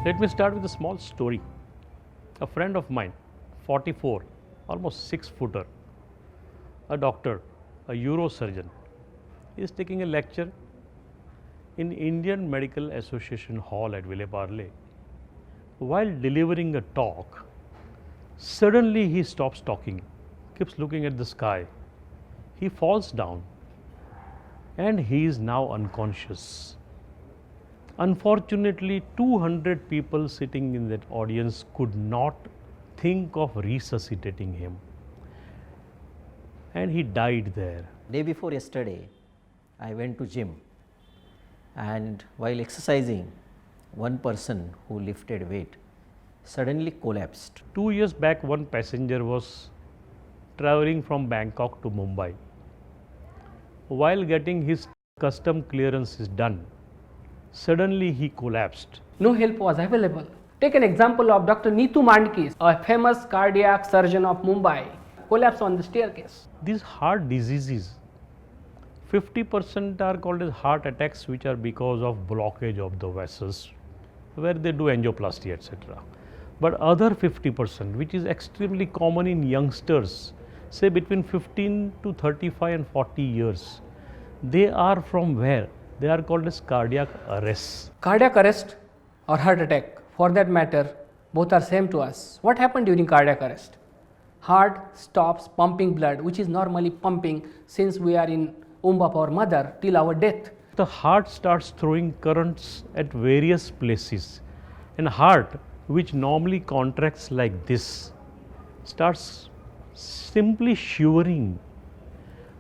Let me start with a small story. A friend of mine, 44, almost 6-footer, a doctor, a neurosurgeon, is taking a lecture in Indian Medical Association Hall at Villeparle. While delivering a talk, suddenly he stops talking, keeps looking at the sky. He falls down and he is now unconscious. Unfortunately, 200 people sitting in that audience could not think of resuscitating him, and he died there. Day before yesterday, I went to gym, and while exercising, one person who lifted weight suddenly collapsed. 2 years back, one passenger was traveling from Bangkok to Mumbai. While getting his custom clearances done, suddenly he collapsed. No help was available. Take an example of Dr. Neetu Mandkis, a famous cardiac surgeon of Mumbai, collapsed on the staircase. These heart diseases, 50% are called as heart attacks, which are because of blockage of the vessels, where they do angioplasty, etc. But other 50%, which is extremely common in youngsters, say between 15 to 35 and 40 years, they are from where? They are called as cardiac arrests. Cardiac arrest or heart attack, for that matter, both are same to us. What happened during cardiac arrest? Heart stops pumping blood, which is normally pumping since we are in womb of our mother till our death. The heart starts throwing currents at various places, and heart, which normally contracts like this, starts simply shivering.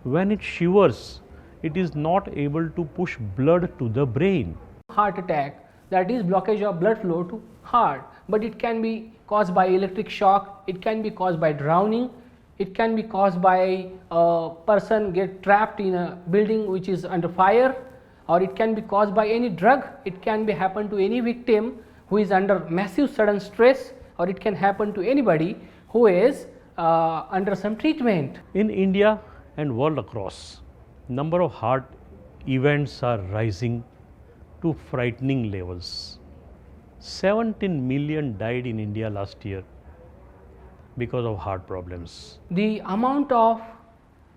When it shivers, it is not able to push blood to the brain. Heart attack, that is blockage of blood flow to heart, but it can be caused by electric shock, it can be caused by drowning, it can be caused by a person get trapped in a building which is under fire, or it can be caused by any drug. It can be happen to any victim who is under massive sudden stress, or it can happen to anybody who is under some treatment. In India and world across, number of heart events are rising to frightening levels. 17 million died in India last year because of heart problems. The amount of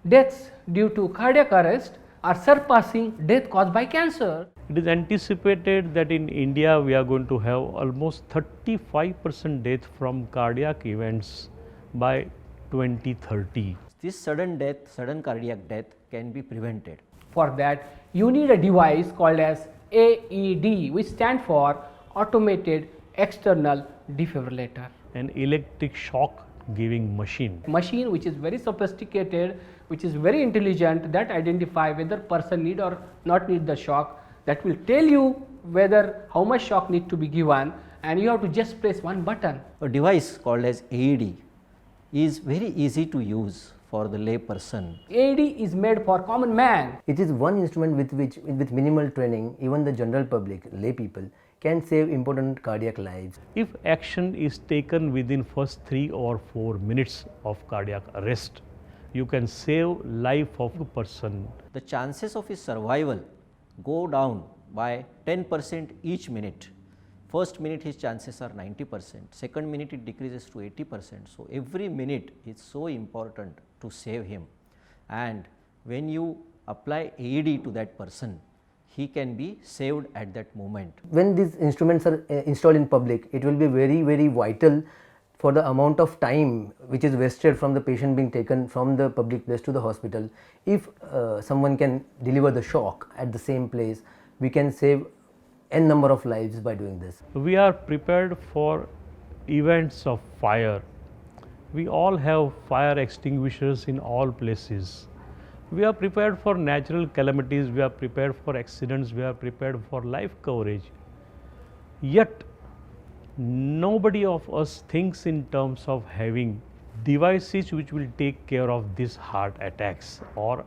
deaths due to cardiac arrest are surpassing death caused by cancer. It is anticipated that in India we are going to have almost 35% death from cardiac events by 2030. This sudden death, sudden cardiac death can be prevented. For that, you need a device called as AED, which stands for Automated External Defibrillator. An electric shock giving machine. Machine which is very sophisticated, which is very intelligent, that identify whether person need or not need the shock, that will tell you whether how much shock need to be given, and you have to just press one button. A device called as AED is very easy to use for the lay person. AED is made for common man. It is one instrument with minimal training, even the general public, lay people, can save important cardiac lives. If action is taken within first 3 or 4 minutes of cardiac arrest, you can save life of a person. The chances of his survival go down by 10% each minute. First minute his chances are 90%, second minute it decreases to 80%. So, every minute is so important to save him, and when you apply AED to that person, he can be saved at that moment. When these instruments are installed in public, it will be very vital for the amount of time which is wasted from the patient being taken from the public place to the hospital. If someone can deliver the shock at the same place, we can save n number of lives by doing this. We are prepared for events of fire. We all have fire extinguishers in all places. We are prepared for natural calamities, we are prepared for accidents, we are prepared for life coverage. Yet, nobody of us thinks in terms of having devices which will take care of these heart attacks or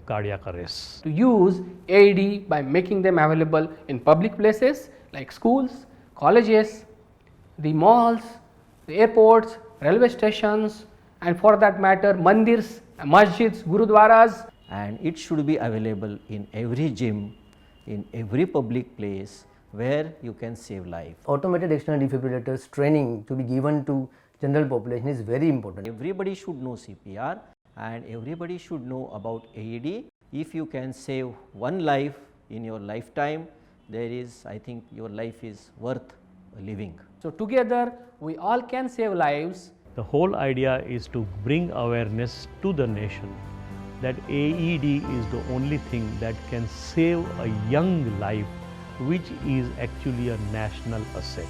cardiac arrests. To use AED by making them available in public places like schools, colleges, the malls, the airports, railway stations, and for that matter mandirs, masjids, gurudwaras. And it should be available in every gym, in every public place, where you can save life. Automated external defibrillators training to be given to general population is very important. Everybody should know CPR and everybody should know about AED. If you can save one life in your lifetime, there is, I think your life is worth living. So together we all can save lives. The whole idea is to bring awareness to the nation that AED is the only thing that can save a young life, which is actually a national asset.